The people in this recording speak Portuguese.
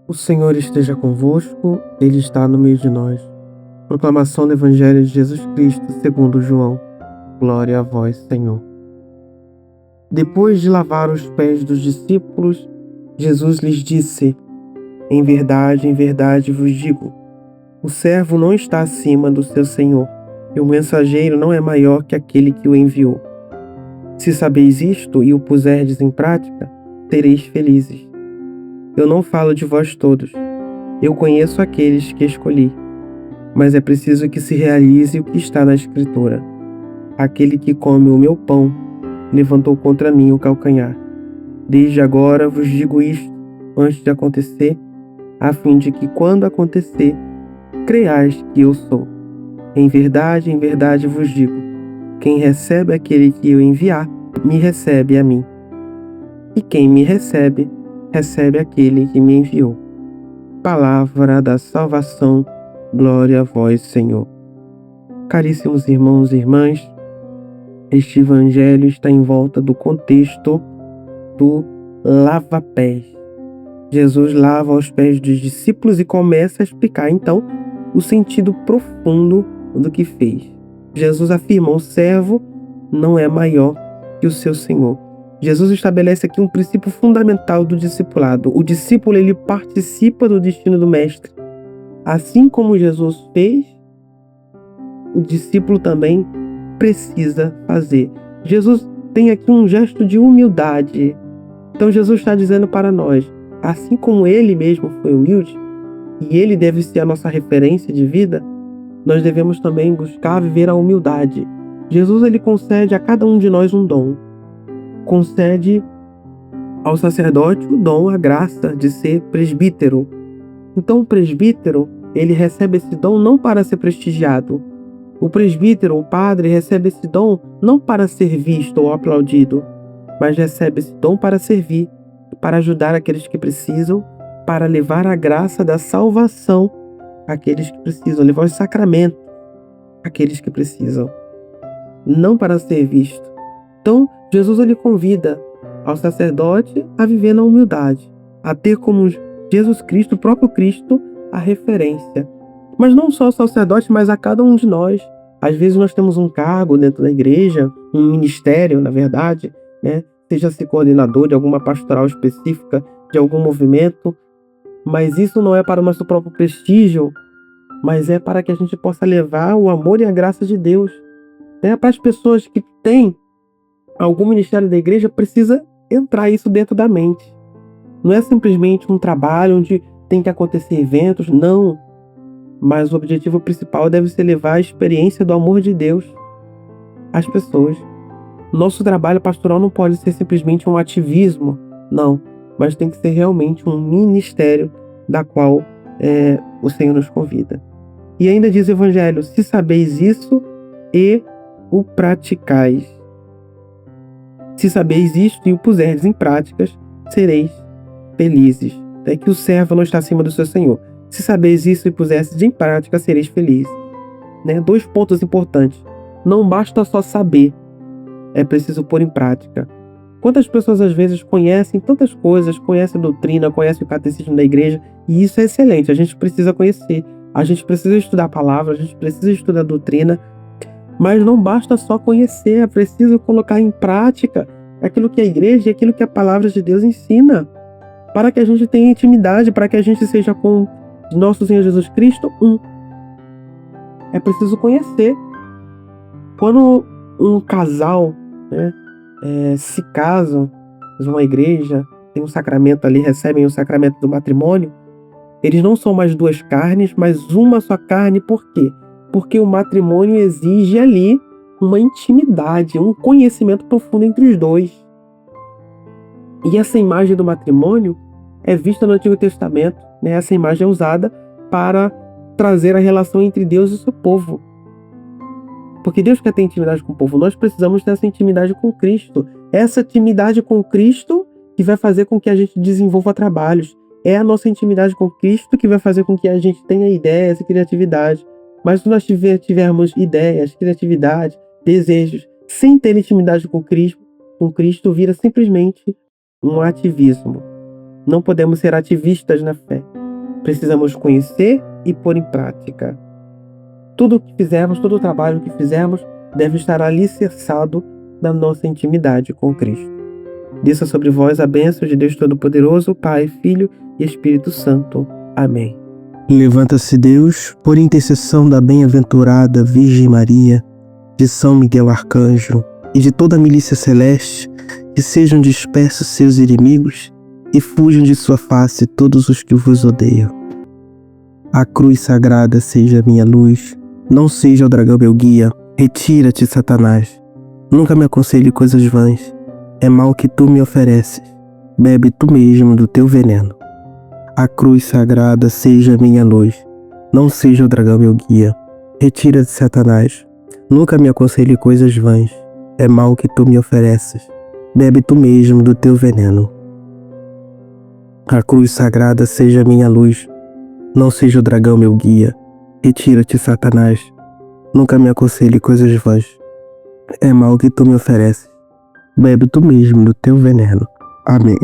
O Senhor esteja convosco, Ele está no meio de nós. Proclamação do Evangelho de Jesus Cristo, segundo João. Glória a vós, Senhor. Depois de lavar os pés dos discípulos, Jesus lhes disse: em verdade vos digo, o servo não está acima do seu senhor, e o mensageiro não é maior que aquele que o enviou. Se sabeis isto e o puserdes em prática, sereis felizes. Eu não falo de vós todos. Eu conheço aqueles que escolhi. Mas é preciso que se realize o que está na Escritura. Aquele que come o meu pão levantou contra mim o calcanhar. Desde agora vos digo isto antes de acontecer, a fim de que, quando acontecer, creiais que eu sou. Em verdade vos digo, quem recebe aquele que eu enviar, me recebe a mim. E quem me recebe, recebe aquele que me enviou. Palavra da salvação, glória a vós, Senhor. Caríssimos irmãos e irmãs, este evangelho está em volta do contexto do lava-pés. Jesus lava os pés dos discípulos e começa a explicar, então, o sentido profundo do que fez. Jesus afirma: o servo não é maior que o seu Senhor. Jesus estabelece aqui um princípio fundamental do discipulado. O discípulo, ele participa do destino do mestre. Assim como Jesus fez, o discípulo também precisa fazer. Jesus tem aqui um gesto de humildade. Então Jesus está dizendo para nós, assim como ele mesmo foi humilde, e ele deve ser a nossa referência de vida, nós devemos também buscar viver a humildade. Jesus, ele concede a cada um de nós um dom. Concede ao sacerdote o dom, a graça de ser presbítero. Então o presbítero, ele recebe esse dom não para ser prestigiado. O presbítero, o padre, recebe esse dom não para ser visto ou aplaudido, mas recebe esse dom para servir, para ajudar aqueles que precisam, para levar a graça da salvação àqueles que precisam, levar os sacramentos àqueles que precisam, não para ser visto. Então, Jesus, ele convida ao sacerdote a viver na humildade, a ter como Jesus Cristo, o próprio Cristo, a referência. Mas não só ao sacerdote, mas a cada um de nós. Às vezes nós temos um cargo dentro da igreja, um ministério, na verdade, né? Seja ser coordenador de alguma pastoral específica, de algum movimento, mas isso não é para o nosso próprio prestígio, mas é para que a gente possa levar o amor e a graça de Deus, né? Para as pessoas que têm algum ministério da igreja, precisa entrar isso dentro da mente. Não é simplesmente um trabalho onde tem que acontecer eventos, não. Mas o objetivo principal deve ser levar a experiência do amor de Deus às pessoas. Nosso trabalho pastoral não pode ser simplesmente um ativismo, não. Mas tem que ser realmente um ministério da qual o Senhor nos convida. E ainda diz o Evangelho: se sabeis isso e o praticais. Se sabeis isto e o puserdes em práticas, sereis felizes. É que o servo não está acima do seu senhor. Se sabeis isso e puserdes em prática, sereis felizes. Né? 2 pontos importantes. Não basta só saber, é preciso pôr em prática. Quantas pessoas às vezes conhecem tantas coisas, conhecem a doutrina, conhecem o catecismo da igreja, e isso é excelente, a gente precisa conhecer. A gente precisa estudar a palavra, a gente precisa estudar a doutrina, mas não basta só conhecer, é preciso colocar em prática aquilo que a igreja e aquilo que a palavra de Deus ensina, para que a gente tenha intimidade, para que a gente seja com nosso Senhor Jesus Cristo um. É preciso conhecer. Quando um casal, né, se casam, uma igreja, tem um sacramento ali, recebem o sacramento do matrimônio, eles não são mais 2 carnes, mas uma só carne. Por quê? Porque o matrimônio exige ali uma intimidade, um conhecimento profundo entre os dois. E essa imagem do matrimônio é vista no Antigo Testamento, né? Essa imagem é usada para trazer a relação entre Deus e o seu povo. Porque Deus quer ter intimidade com o povo, nós precisamos ter essa intimidade com Cristo. Essa intimidade com Cristo que vai fazer com que a gente desenvolva trabalhos. É a nossa intimidade com Cristo que vai fazer com que a gente tenha ideias e criatividade. Mas se nós tivermos ideias, criatividade, desejos, sem ter intimidade com Cristo vira simplesmente um ativismo. Não podemos ser ativistas na fé. precisamos conhecer e pôr em prática. Tudo o que fizermos, todo o trabalho que fizermos deve estar alicerçado na nossa intimidade com Cristo. Desça sobre vós a bênção de Deus Todo-Poderoso, Pai, Filho e Espírito Santo. Amém. Levanta-se Deus, por intercessão da bem-aventurada Virgem Maria, de São Miguel Arcanjo e de toda a milícia celeste, que sejam dispersos seus inimigos e fujam de sua face todos os que vos odeiam. A cruz sagrada seja minha luz, não seja o dragão meu guia. Retira-te, Satanás. Nunca me aconselhe coisas vãs. É mal que tu me ofereces. Bebe tu mesmo do teu veneno. A cruz sagrada seja minha luz, não seja o dragão meu guia. Retira-te, Satanás. Nunca me aconselhe coisas vãs. É mal que tu me ofereces. Bebe tu mesmo do teu veneno. A cruz sagrada seja minha luz, não seja o dragão meu guia. Retira-te, Satanás. Nunca me aconselhe coisas vãs. É mal que tu me ofereces. Bebe tu mesmo do teu veneno. Amém.